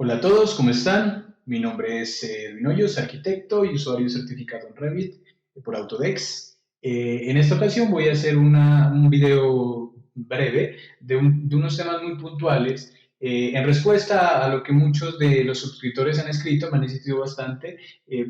Hola a todos, ¿cómo están? Mi nombre es Edwin Hoyos, arquitecto y usuario certificado en Revit por Autodex. En esta ocasión voy a hacer un video breve de unos temas muy puntuales en respuesta a lo que muchos de los suscriptores han escrito. Me han insistido bastante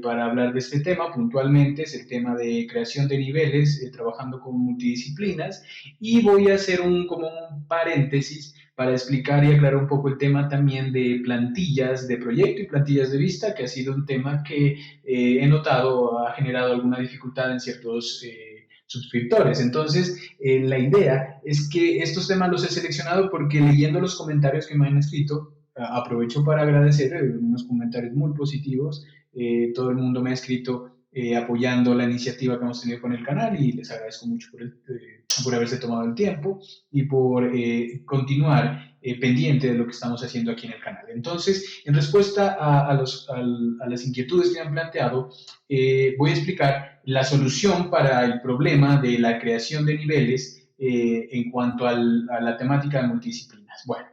para hablar de este tema. Puntualmente es el tema de creación de niveles, trabajando con multidisciplinas, y voy a hacer como un paréntesis para explicar y aclarar un poco el tema también de plantillas de proyecto y plantillas de vista, que ha sido un tema que he notado ha generado alguna dificultad en ciertos suscriptores. Entonces, la idea es que estos temas los he seleccionado porque leyendo los comentarios que me han escrito, aprovecho para agradecer unos comentarios muy positivos. Todo el mundo me ha escrito apoyando la iniciativa que hemos tenido con el canal, y les agradezco mucho por haberse tomado el tiempo y por continuar pendiente de lo que estamos haciendo aquí en el canal. Entonces, en respuesta a las inquietudes que han planteado, voy a explicar la solución para el problema de la creación de niveles en cuanto a la temática de multidisciplinas. Bueno,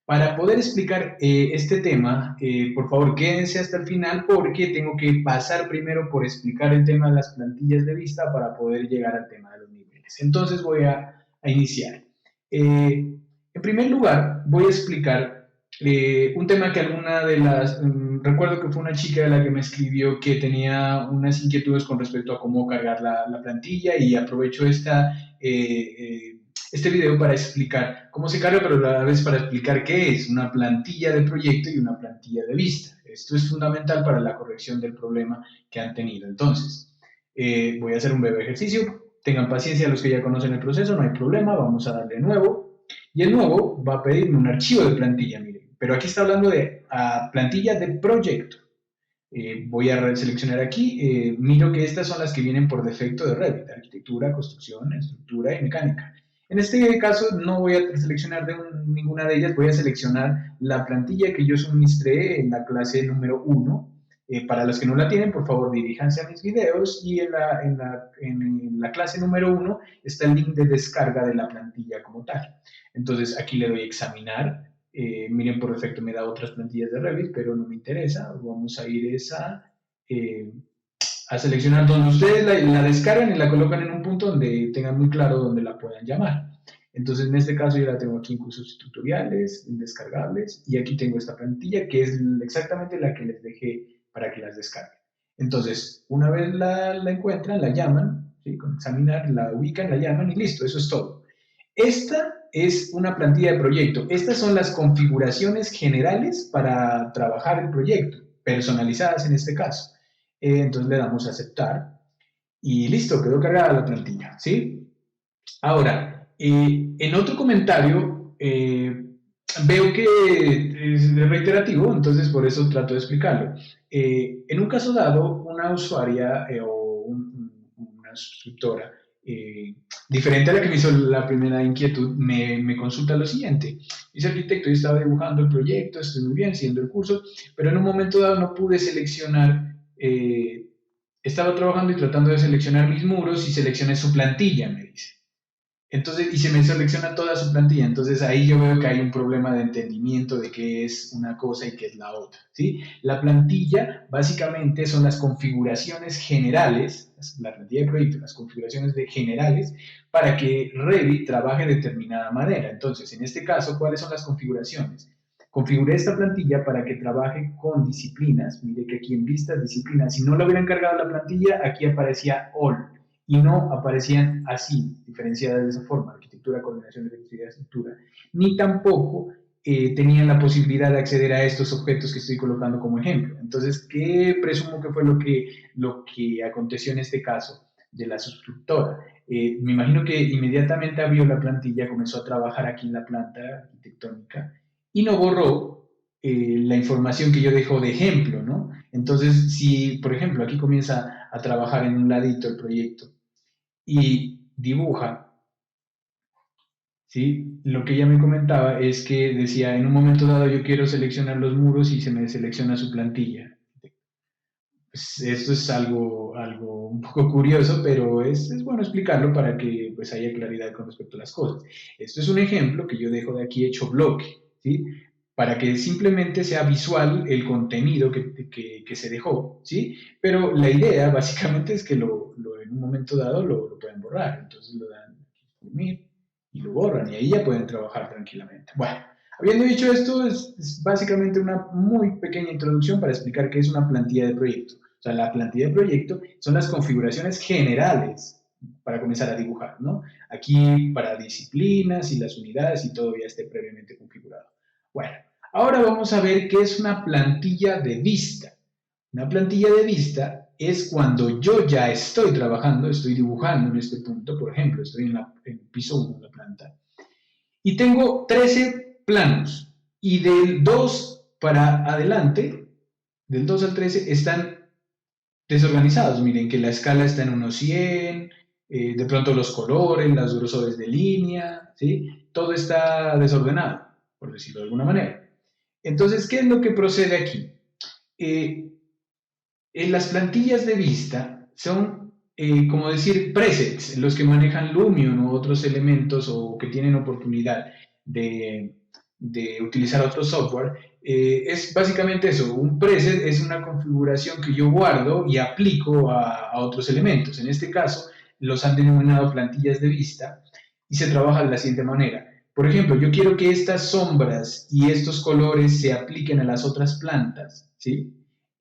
para poder explicar este tema, por favor, quédense hasta el final porque tengo que pasar primero por explicar el tema de las plantillas de vista para poder llegar al tema de los niveles. Entonces voy a iniciar. En primer lugar, voy a explicar un tema que alguna de recuerdo que fue una chica la que me escribió que tenía unas inquietudes con respecto a cómo cargar la plantilla, y aprovecho este video para explicar cómo se carga, pero a la vez para explicar qué es una plantilla de proyecto y una plantilla de vista. Esto es fundamental para la corrección del problema que han tenido. Entonces, voy a hacer un breve ejercicio. Tengan paciencia los que ya conocen el proceso, no hay problema. Vamos a darle nuevo. Y el nuevo va a pedirme un archivo de plantilla, miren. Pero aquí está hablando de plantilla de proyecto. Voy a seleccionar aquí. Miro que estas son las que vienen por defecto de Revit: arquitectura, construcción, estructura y mecánica. En este caso no voy a seleccionar ninguna de ellas, voy a seleccionar la plantilla que yo suministré en la clase número 1. Para los que no la tienen, por favor diríjanse a mis videos, y en la clase número 1 está el link de descarga de la plantilla como tal. Entonces aquí le doy a examinar. Miren, por defecto me da otras plantillas de Revit, pero no me interesa. Vamos a ir a seleccionar donde ustedes la descargan y la colocan en un punto donde tengan muy claro dónde la puedan llamar. Entonces, en este caso yo la tengo aquí en cursos tutoriales, en descargables, y aquí tengo esta plantilla que es exactamente la que les dejé para que las descarguen. Entonces, una vez la encuentran, la llaman, ¿sí? Con examinar, la ubican, la llaman y listo, eso es todo. Esta es una plantilla de proyecto. Estas son las configuraciones generales para trabajar el proyecto, personalizadas en este caso. Entonces le damos a aceptar y listo, quedó cargada la plantilla, ¿sí? Ahora, en otro comentario veo que es reiterativo, entonces por eso trato de explicarlo. En un caso dado, una usuaria una suscriptora diferente a la que me hizo la primera inquietud, me consulta lo siguiente. Dice: arquitecto, yo estaba dibujando el proyecto, estoy muy bien, siguiendo el curso, pero en un momento dado no pude seleccionar, estaba trabajando y tratando de seleccionar mis muros y seleccioné su plantilla, me dice. Entonces, y se me selecciona toda su plantilla. Entonces ahí yo veo que hay un problema de entendimiento de qué es una cosa y qué es la otra, ¿sí? La plantilla básicamente son las configuraciones generales, la plantilla de proyecto, las configuraciones generales para que Revit trabaje de determinada manera. Entonces, en este caso, ¿cuáles son las configuraciones? Configuré esta plantilla para que trabaje con disciplinas. Mire que aquí en vistas, disciplinas, si no lo hubieran cargado la plantilla, aquí aparecía all y no aparecían así, diferenciadas de esa forma: arquitectura, coordinación, electricidad, estructura, ni tampoco tenían la posibilidad de acceder a estos objetos que estoy colocando como ejemplo. Entonces, ¿qué presumo que fue lo que aconteció en este caso de la suscriptora? Me imagino que inmediatamente abrió la plantilla, comenzó a trabajar aquí en la planta arquitectónica y no borró la información que yo dejo de ejemplo, ¿no? Entonces, si, por ejemplo, aquí comienza a trabajar en un ladito el proyecto y dibuja, ¿sí? Lo que ella me comentaba es que decía: en un momento dado yo quiero seleccionar los muros y se me selecciona su plantilla. Pues esto es algo un poco curioso, pero es bueno explicarlo para que pues haya claridad con respecto a las cosas. Esto es un ejemplo que yo dejo de aquí hecho bloque, ¿sí? para que simplemente sea visual el contenido que se dejó, ¿sí? Pero la idea básicamente es que en un momento dado lo pueden borrar, entonces lo dan imprimir y lo borran y ahí ya pueden trabajar tranquilamente. Bueno, habiendo dicho esto, es básicamente una muy pequeña introducción para explicar qué es una plantilla de proyecto. O sea, la plantilla de proyecto son las configuraciones generales para comenzar a dibujar, ¿no? Aquí para disciplinas y las unidades y todo ya esté previamente configurado. Bueno, ahora vamos a ver qué es una plantilla de vista. Una plantilla de vista es cuando yo ya estoy trabajando, estoy dibujando en este punto, por ejemplo, estoy en el piso 1 de la planta, y tengo 13 planos, y del 2 para adelante, del 2 al 13, están desorganizados. Miren que la escala está en unos 100, de pronto los colores, los grosores de línea, ¿sí? Todo está desordenado, por decirlo de alguna manera. Entonces, ¿qué es lo que procede aquí? Eh, en las plantillas de vista son, como decir, presets, los que manejan Lumion u otros elementos o que tienen oportunidad de, de utilizar otro software. Es básicamente eso, un preset es una configuración que yo guardo y aplico a otros elementos. En este caso, los han denominado plantillas de vista y se trabaja de la siguiente manera. Por ejemplo, yo quiero que estas sombras y estos colores se apliquen a las otras plantas, ¿sí?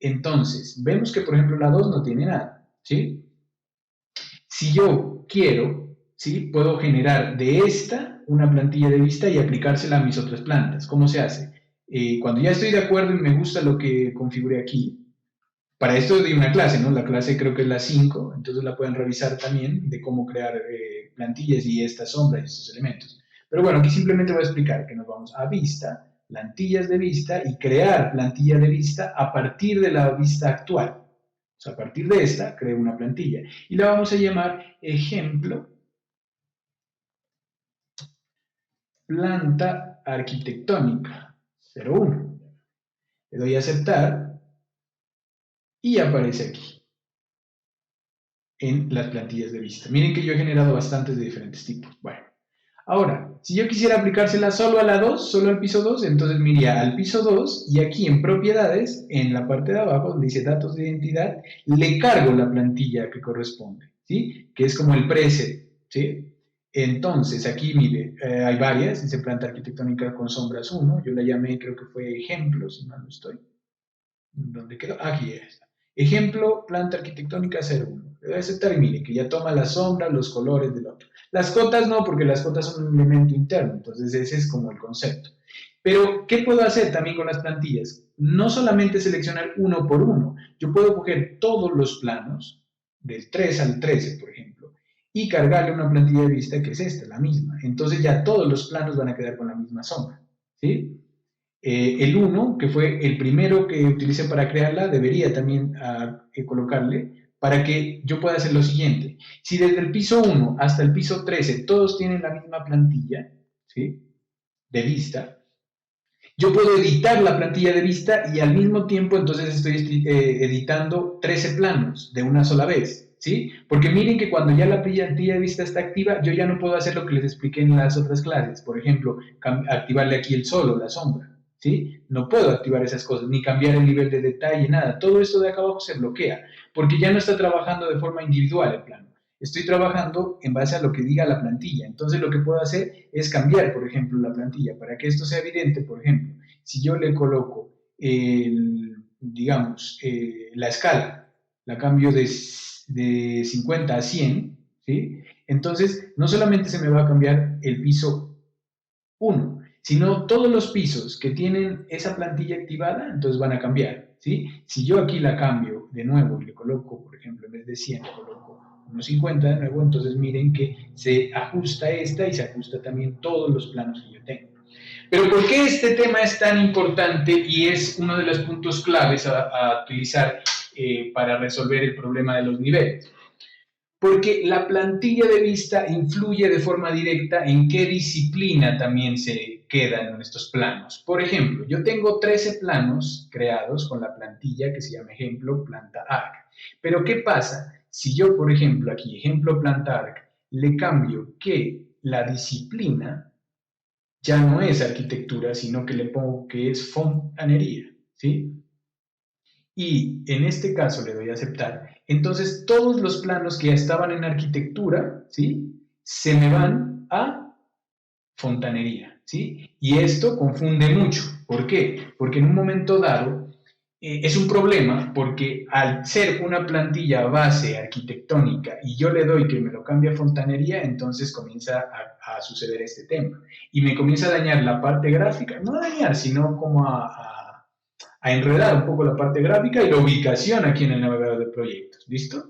Entonces, vemos que, por ejemplo, la 2 no tiene nada, ¿sí? Si yo quiero, ¿sí? Puedo generar de esta una plantilla de vista y aplicársela a mis otras plantas. ¿Cómo se hace? Cuando ya estoy de acuerdo y me gusta lo que configure aquí, para esto di una clase, ¿no? La clase creo que es la 5, entonces la pueden revisar también de cómo crear plantillas y estas sombras y estos elementos. Pero bueno, aquí simplemente voy a explicar que nos vamos a vista, plantillas de vista y crear plantilla de vista a partir de la vista actual. O sea, a partir de esta creo una plantilla y la vamos a llamar ejemplo planta arquitectónica 01. Le doy a aceptar y aparece aquí en las plantillas de vista. Miren que yo he generado bastantes de diferentes tipos. Bueno, ahora, si yo quisiera aplicársela solo a la 2, solo al piso 2, entonces me iría al piso 2 y aquí en propiedades, en la parte de abajo donde dice datos de identidad, le cargo la plantilla que corresponde, ¿sí? Que es como el preset, ¿sí? Entonces, aquí, mire, hay varias, dice planta arquitectónica con sombras 1, yo la llamé, creo que fue ejemplo, si mal no estoy. ¿Dónde quedó? Aquí está. Ejemplo, planta arquitectónica 01. Le voy a aceptar y mire que ya toma la sombra, los colores del otro. Las cotas no, porque las cotas son un elemento interno, entonces ese es como el concepto. Pero, ¿qué puedo hacer también con las plantillas? No solamente seleccionar uno por uno, yo puedo coger todos los planos, del 3 al 13, por ejemplo, y cargarle una plantilla de vista que es esta, la misma. Entonces ya todos los planos van a quedar con la misma sombra, ¿sí? El 1, que fue el primero que utilicé para crearla, debería también colocarle para que yo pueda hacer lo siguiente. Si desde el piso 1 hasta el piso 13 todos tienen la misma plantilla, ¿sí? De vista, yo puedo editar la plantilla de vista y al mismo tiempo entonces estoy editando 13 planos de una sola vez, ¿sí? Porque miren que cuando ya la plantilla de vista está activa, yo ya no puedo hacer lo que les expliqué en las otras clases, por ejemplo, activarle aquí el sol o la sombra, ¿sí? No puedo activar esas cosas, ni cambiar el nivel de detalle, nada. Todo esto de acá abajo se bloquea, porque ya no está trabajando de forma individual el plano. Estoy trabajando en base a lo que diga la plantilla. Entonces lo que puedo hacer es cambiar, por ejemplo, la plantilla. Para que esto sea evidente, por ejemplo, si yo le coloco, digamos, la escala, la cambio de 50 a 100, ¿sí? Entonces no solamente se me va a cambiar el piso 1, sino todos los pisos que tienen esa plantilla activada, entonces van a cambiar, ¿sí? Si yo aquí la cambio de nuevo y le coloco, por ejemplo, en vez de 100, le coloco unos 50 de nuevo, entonces miren que se ajusta esta y se ajusta también todos los planos que yo tengo. Pero ¿por qué este tema es tan importante y es uno de los puntos claves a utilizar para resolver el problema de los niveles? Porque la plantilla de vista influye de forma directa en qué disciplina también se quedan en estos planos. Por ejemplo, yo tengo 13 planos creados con la plantilla que se llama ejemplo planta arc. Pero ¿qué pasa si yo, por ejemplo, aquí ejemplo planta arc, le cambio que la disciplina ya no es arquitectura, sino que le pongo que es fontanería, ¿sí? Y en este caso le doy a aceptar. Entonces todos los planos que ya estaban en arquitectura, ¿sí? Se me van a fontanería, ¿sí? Y esto confunde mucho. ¿Por qué? Porque en un momento dado es un problema porque al ser una plantilla base arquitectónica y yo le doy que me lo cambie a fontanería, entonces comienza a suceder este tema. Y me comienza a dañar la parte gráfica, no a dañar, sino como a enredar un poco la parte gráfica y la ubicación aquí en el navegador de proyectos. ¿Listo?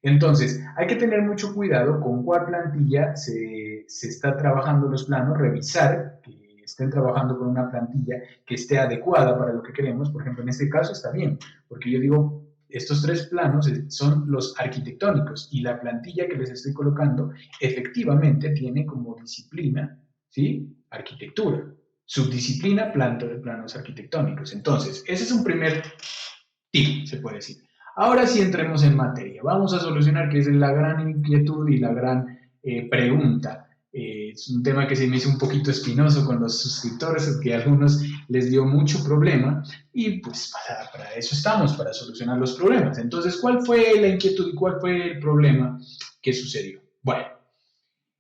Entonces, hay que tener mucho cuidado con cuál plantilla se está trabajando los planos, revisar que estén trabajando con una plantilla que esté adecuada para lo que queremos. Por ejemplo, en este caso está bien, porque yo digo, estos tres planos son los arquitectónicos y la plantilla que les estoy colocando efectivamente tiene como disciplina, ¿sí? Arquitectura. Subdisciplina, planos arquitectónicos. Entonces, ese es un primer tip, se puede decir. Ahora sí entremos en materia. Vamos a solucionar que es la gran inquietud y la gran pregunta. Es un tema que se me hizo un poquito espinoso con los suscriptores, que a algunos les dio mucho problema y pues para eso estamos, para solucionar los problemas. Entonces, ¿cuál fue la inquietud y cuál fue el problema que sucedió? Bueno,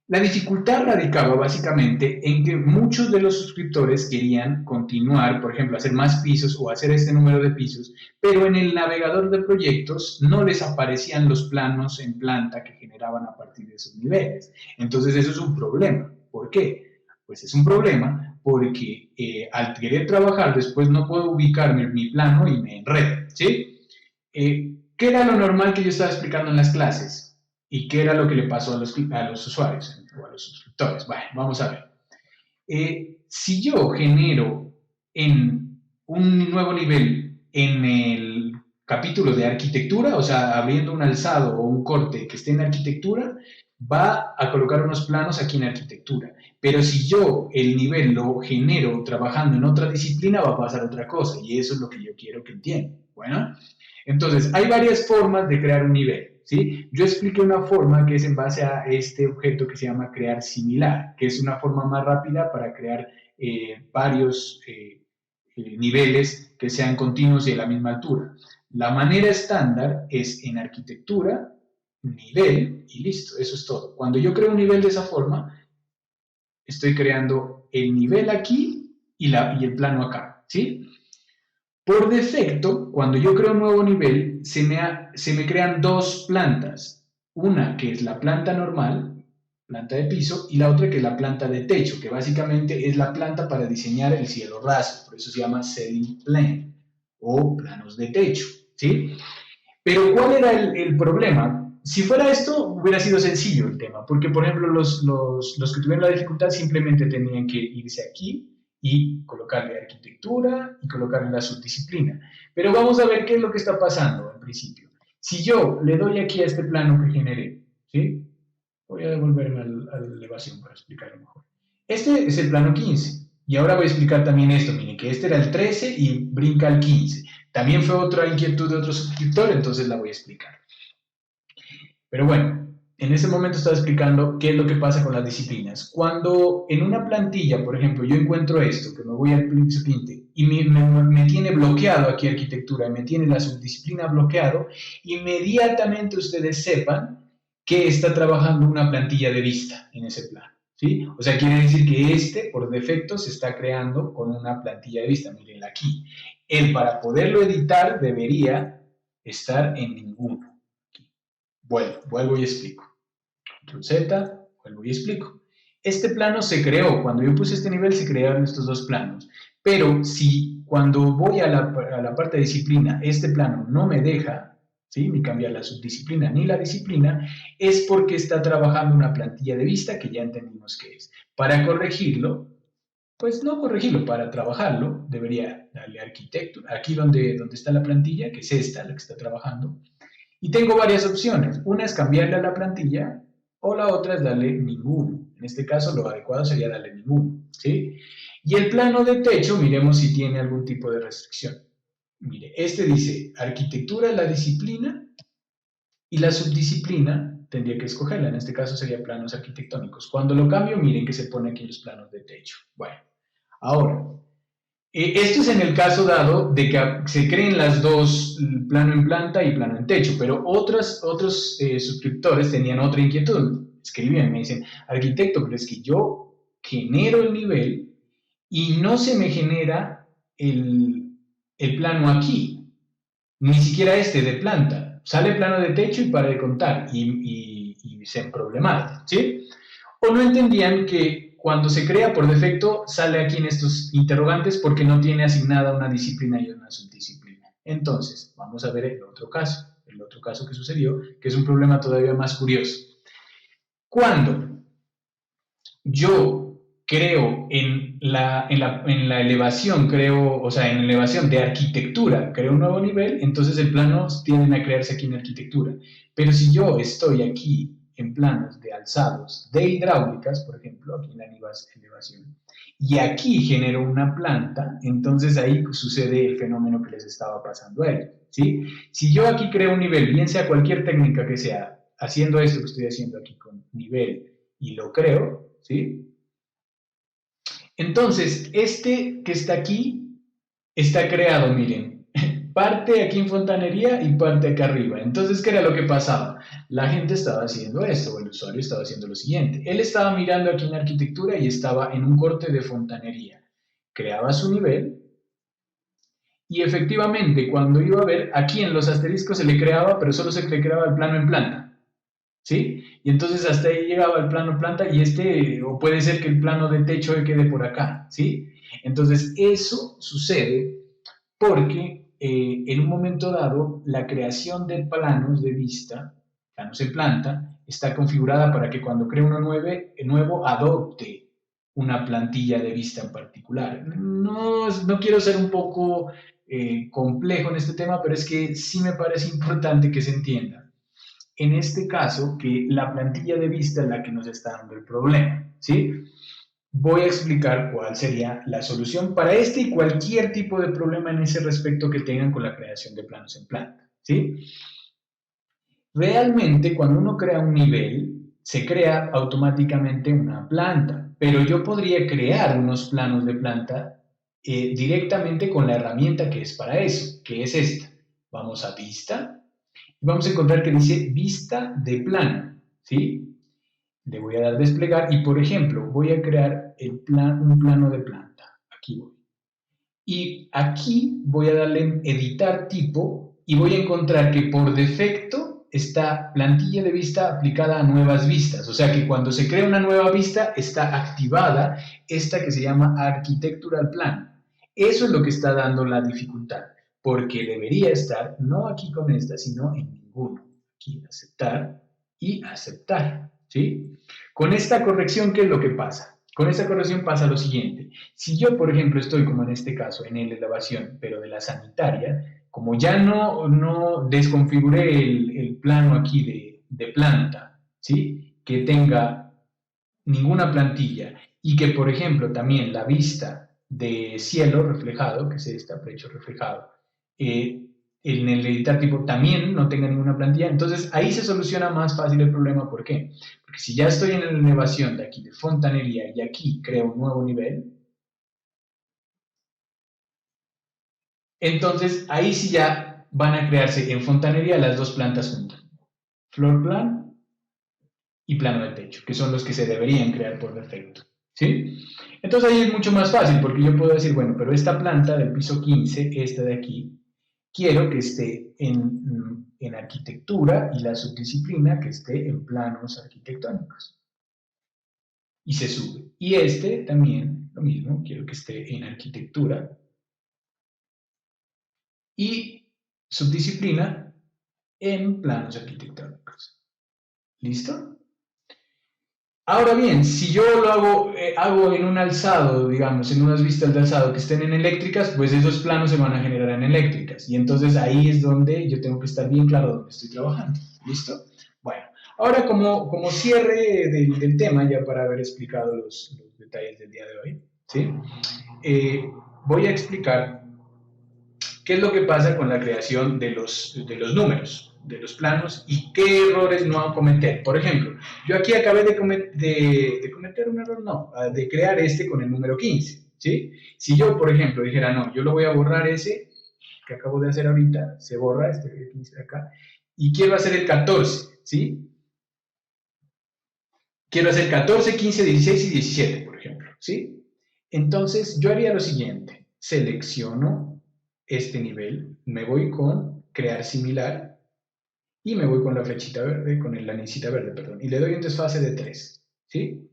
la dificultad radicaba básicamente en que muchos de los suscriptores querían continuar, por ejemplo, hacer más pisos o hacer este número de pisos, pero en el navegador de proyectos no les aparecían los planos en planta que generaban a partir de esos niveles. Entonces eso es un problema. ¿Por qué? Pues es un problema porque al querer trabajar después no puedo ubicar mi plano y me enredo, ¿sí? ¿Qué era lo normal que yo estaba explicando en las clases? ¿Y qué era lo que le pasó a los usuarios o a los suscriptores? Bueno, vamos a ver. Si yo genero en un nuevo nivel en el capítulo de arquitectura, o sea, abriendo un alzado o un corte que esté en arquitectura, va a colocar unos planos aquí en arquitectura. Pero si yo el nivel lo genero trabajando en otra disciplina, va a pasar otra cosa. Y eso es lo que yo quiero que entiendan. Bueno, entonces, hay varias formas de crear un nivel, ¿sí? Yo expliqué una forma que es en base a este objeto que se llama crear similar, que es una forma más rápida para crear varios niveles que sean continuos y de la misma altura. La manera estándar es en arquitectura, nivel y listo, eso es todo. Cuando yo creo un nivel de esa forma, estoy creando el nivel aquí y el plano acá, ¿sí? Por defecto, cuando yo creo un nuevo nivel, se me crean dos plantas. Una que es la planta normal, planta de piso, y la otra que es la planta de techo, que básicamente es la planta para diseñar el cielo raso. Por eso se llama ceiling plane o planos de techo, ¿sí? Pero ¿cuál era el problema? Si fuera esto, hubiera sido sencillo el tema, porque por ejemplo los que tuvieron la dificultad simplemente tenían que irse aquí y colocarle arquitectura y colocarle la subdisciplina. Pero vamos a ver qué es lo que está pasando en principio. Si yo le doy aquí a este plano que generé, ¿sí? Voy a devolverme a la elevación para explicarlo mejor. Este es el plano 15. Y ahora voy a explicar también esto. Miren que este era el 13 y brinca al 15. También fue otra inquietud de otro suscriptor, entonces la voy a explicar. Pero bueno, en ese momento estaba explicando qué es lo que pasa con las disciplinas. Cuando en una plantilla, por ejemplo, yo encuentro esto, que me voy al Pinte y me tiene bloqueado aquí arquitectura, me tiene la subdisciplina bloqueado, inmediatamente ustedes sepan que está trabajando una plantilla de vista en ese plano. ¿Sí? O sea, quiere decir que este, por defecto, se está creando con una plantilla de vista. Mírenla aquí. Él, para poderlo editar, debería estar en ninguno. Vuelvo y explico. Control Z, vuelvo y explico. Este plano se creó, cuando yo puse este nivel se crearon estos dos planos, pero si cuando voy a la parte de disciplina, este plano no me deja, ¿sí? Ni cambiar la subdisciplina ni la disciplina, es porque está trabajando una plantilla de vista que ya entendimos que es. Para corregirlo, pues no corregirlo, para trabajarlo, debería darle arquitectura, aquí donde está la plantilla, que es esta, la que está trabajando, y tengo varias opciones. Una es cambiarle a la plantilla o la otra es darle ninguno. En este caso, lo adecuado sería darle ninguno, ¿sí? Y el plano de techo, miremos si tiene algún tipo de restricción. Mire, este dice arquitectura es la disciplina y la subdisciplina tendría que escogerla. En este caso sería planos arquitectónicos. Cuando lo cambio, miren que se pone aquí los planos de techo. Bueno, ahora, esto es en el caso dado de que se creen las dos, plano en planta y plano en techo, pero otros suscriptores tenían otra inquietud. Escribían, me dicen, arquitecto, pero es que yo genero el nivel y no se me genera el plano aquí, ni siquiera este de planta. Sale plano de techo y para de contar y se emproblemaron, ¿sí? O no entendían que cuando se crea por defecto sale aquí en estos interrogantes porque no tiene asignada una disciplina y una subdisciplina. Entonces, vamos a ver el otro caso que sucedió, que es un problema todavía más curioso. Cuando yo creo en la elevación, o sea, en elevación de arquitectura, creo un nuevo nivel, entonces el plano tienden a crearse aquí en arquitectura. Pero si yo estoy aquí en planos de alzados de hidráulicas, por ejemplo, aquí en la elevación, y aquí genero una planta, entonces ahí sucede el fenómeno que les estaba pasando a ellos, ¿sí? Si yo aquí creo un nivel, bien sea cualquier técnica que sea, haciendo esto que estoy haciendo aquí con nivel y lo creo, ¿sí? Entonces, este que está aquí está creado, miren, parte aquí en fontanería y parte acá arriba. Entonces, ¿qué era lo que pasaba? La gente estaba haciendo esto, o el usuario estaba haciendo lo siguiente. Él estaba mirando aquí en arquitectura y estaba en un corte de fontanería. Creaba su nivel y efectivamente, cuando iba a ver, aquí en los asteriscos se le creaba, pero solo se le creaba el plano en planta. ¿Sí? Y entonces hasta ahí llegaba el plano planta y o puede ser que el plano de techo quede por acá, ¿sí? Entonces eso sucede porque en un momento dado la creación de planos de vista, planos en planta, está configurada para que cuando cree uno nuevo adopte una plantilla de vista en particular. No quiero ser un poco complejo en este tema, pero es que sí me parece importante que se entienda en este caso que la plantilla de vista es la que nos está dando el problema, ¿sí? Voy a explicar cuál sería la solución para este y cualquier tipo de problema en ese respecto que tengan con la creación de planos en planta, ¿sí? Realmente, cuando uno crea un nivel, se crea automáticamente una planta, pero yo podría crear unos planos de planta directamente con la herramienta que es para eso, que es esta. Vamos a vista, vamos a encontrar que dice vista de plano, ¿sí? Le voy a dar desplegar y, por ejemplo, voy a crear un plano de planta. Aquí voy. Y aquí voy a darle en editar tipo y voy a encontrar que por defecto está plantilla de vista aplicada a nuevas vistas. O sea que cuando se crea una nueva vista está activada esta que se llama Architectural Plan. Eso es lo que está dando la dificultad, porque debería estar no aquí con esta, sino en ninguno. Aquí aceptar y aceptar, ¿sí? Con esta corrección, ¿qué es lo que pasa? Con esta corrección pasa lo siguiente. Si yo, por ejemplo, estoy como en este caso en la elevación, pero de la sanitaria, como ya no desconfiguré el plano aquí de planta, ¿sí? Que tenga ninguna plantilla y que, por ejemplo, también la vista de cielo reflejado, que es este aprecio reflejado, en el editar tipo también no tenga ninguna plantilla, entonces ahí se soluciona más fácil el problema. ¿Por qué? Porque si ya estoy en la elevación de aquí de fontanería y aquí creo un nuevo nivel, entonces ahí sí ya van a crearse en fontanería las dos plantas juntas, floor plan y plano de techo, que son los que se deberían crear por defecto, ¿sí? Entonces ahí es mucho más fácil porque yo puedo decir, bueno, pero esta planta del piso 15, esta de aquí, quiero que esté en arquitectura y la subdisciplina que esté en planos arquitectónicos. Y se sube. Y este también, lo mismo, quiero que esté en arquitectura y subdisciplina en planos arquitectónicos. ¿Listo? Ahora bien, si yo lo hago en un alzado, digamos, en unas vistas de alzado que estén en eléctricas, pues esos planos se van a generar en eléctricas. Y entonces ahí es donde yo tengo que estar bien claro dónde estoy trabajando. ¿Listo? Bueno, ahora como cierre del tema, ya para haber explicado los detalles del día de hoy, ¿sí? Voy a explicar ¿qué es lo que pasa con la creación de los números, de los planos, y qué errores no cometer? Por ejemplo, yo aquí acabé de cometer un error, no, de crear este con el número 15, ¿sí? Si yo, por ejemplo, dijera, no, yo lo voy a borrar ese que acabo de hacer ahorita, se borra este 15 de acá, y quiero hacer el 14, ¿sí? Quiero hacer 14, 15, 16 y 17, por ejemplo, ¿sí? Entonces, yo haría lo siguiente. Selecciono este nivel, me voy con crear similar y me voy con la flechita verde, con la anisita verde, perdón, y le doy un desfase de 3, ¿sí?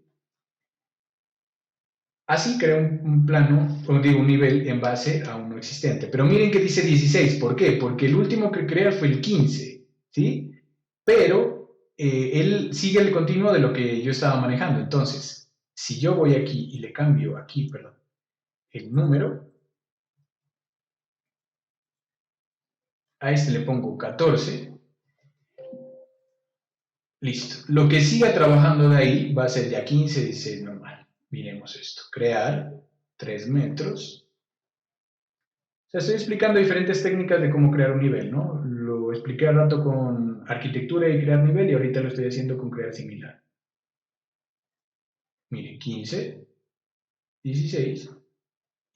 Así creo un plano, o digo, un nivel en base a uno existente. Pero miren que dice 16, ¿por qué? Porque el último que crea fue el 15, ¿sí? Pero él sigue el continuo de lo que yo estaba manejando. Entonces, si yo voy aquí y le cambio aquí, perdón, el número, a este le pongo 14, listo. Lo que siga trabajando de ahí va a ser ya 15, 16 normal. Miremos esto, crear 3 metros. O sea, estoy explicando diferentes técnicas de cómo crear un nivel, ¿no? Lo expliqué al rato con arquitectura y crear nivel y ahorita lo estoy haciendo con crear similar. Miren, 15, 16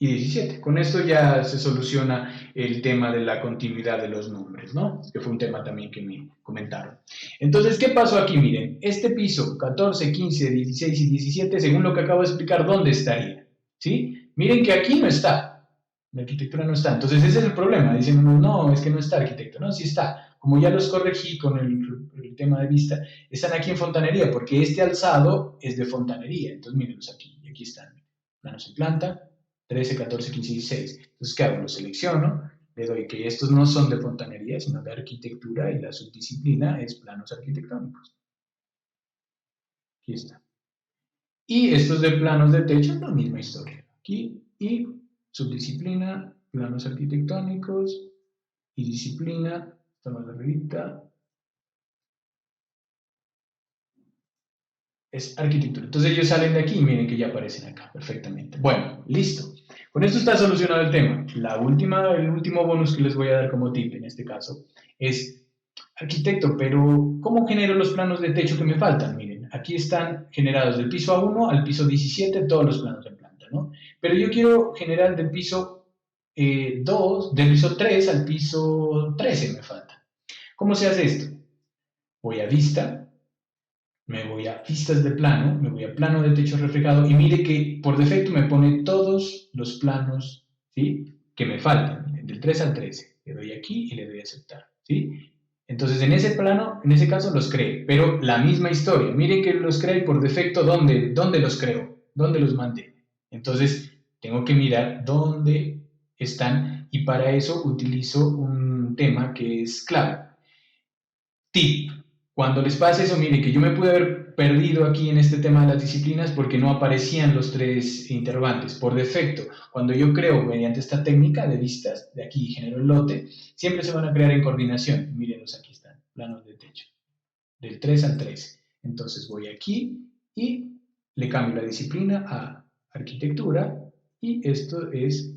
y 17. Con esto ya se soluciona el tema de la continuidad de los nombres, ¿no? Que fue un tema también que me comentaron. Entonces, ¿qué pasó aquí? Miren, este piso 14, 15, 16 y 17, según lo que acabo de explicar, ¿dónde estaría? ¿Sí? Miren que aquí no está. La arquitectura no está. Entonces, ese es el problema. Dicen, no, es que no está arquitecto. No, sí está. Como ya los corregí con el tema de vista, están aquí en fontanería, porque este alzado es de fontanería. Entonces, mírenlos aquí. Y aquí están. Planos en planta, 13, 14, 15 y 16. Entonces, ¿qué hago? Lo selecciono, le doy que estos no son de fontanería, sino de arquitectura y la subdisciplina es planos arquitectónicos. Aquí está. Y estos de planos de techo, la misma historia. Aquí y subdisciplina, planos arquitectónicos y disciplina, está más arribita, es arquitectura. Entonces ellos salen de aquí y miren que ya aparecen acá perfectamente. Bueno, listo. Con esto está solucionado el tema. El último bonus que les voy a dar como tip en este caso es, arquitecto, pero ¿cómo genero los planos de techo que me faltan? Miren, aquí están generados del piso A1 al piso 17 todos los planos de planta, ¿no? Pero yo quiero generar del piso 2, del piso 3 al piso 13 me falta. ¿Cómo se hace esto? Voy a vista, me voy a vistas de plano, me voy a plano de techo reflejado y mire que por defecto me pone todos los planos, ¿sí? Que me faltan, del 3 al 13. Le doy aquí y le doy a aceptar, ¿sí? Entonces en ese plano, en ese caso los cree, pero la misma historia. Mire que los cree por defecto, ¿dónde los creo? ¿Dónde los mandé? Entonces tengo que mirar dónde están y para eso utilizo un tema que es clave. Tip, cuando les pase eso, mire que yo me pude haber perdido aquí en este tema de las disciplinas porque no aparecían los 3 interrogantes. Por defecto, cuando yo creo mediante esta técnica de vistas, de aquí genero el lote, siempre se van a crear en coordinación. Mírenlos, aquí están, planos de techo, del 3 al 13. Entonces voy aquí y le cambio la disciplina a arquitectura y esto es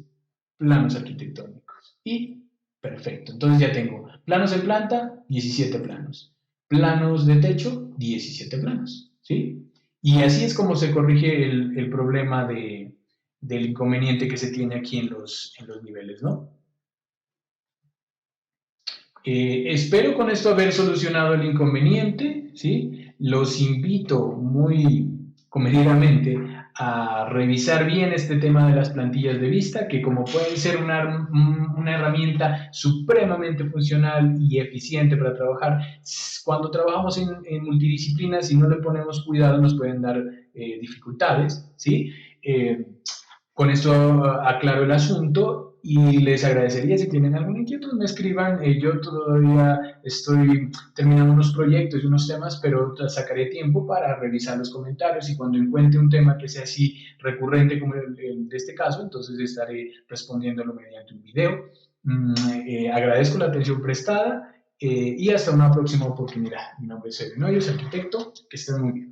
planos arquitectónicos. Y perfecto, entonces ya tengo planos en planta, 17 planos. Planos de techo, 17 planos. ¿Sí? Y así es como se corrige el problema del inconveniente que se tiene aquí en los niveles, ¿no? Espero con esto haber solucionado el inconveniente, ¿sí? Los invito muy comedidamente a revisar bien este tema de las plantillas de vista, que como pueden ser una herramienta supremamente funcional y eficiente para trabajar, cuando trabajamos en multidisciplinas, si no le ponemos cuidado, nos pueden dar dificultades, ¿sí? Con esto aclaro el asunto y les agradecería si tienen alguna inquietud, me escriban. Yo todavía estoy terminando unos proyectos y unos temas, pero sacaré tiempo para revisar los comentarios y cuando encuentre un tema que sea así recurrente como el de este caso, entonces estaré respondiéndolo mediante un video. Agradezco la atención prestada y hasta una próxima oportunidad. Mi nombre es Edwin Hoyos, arquitecto. Que estén muy bien.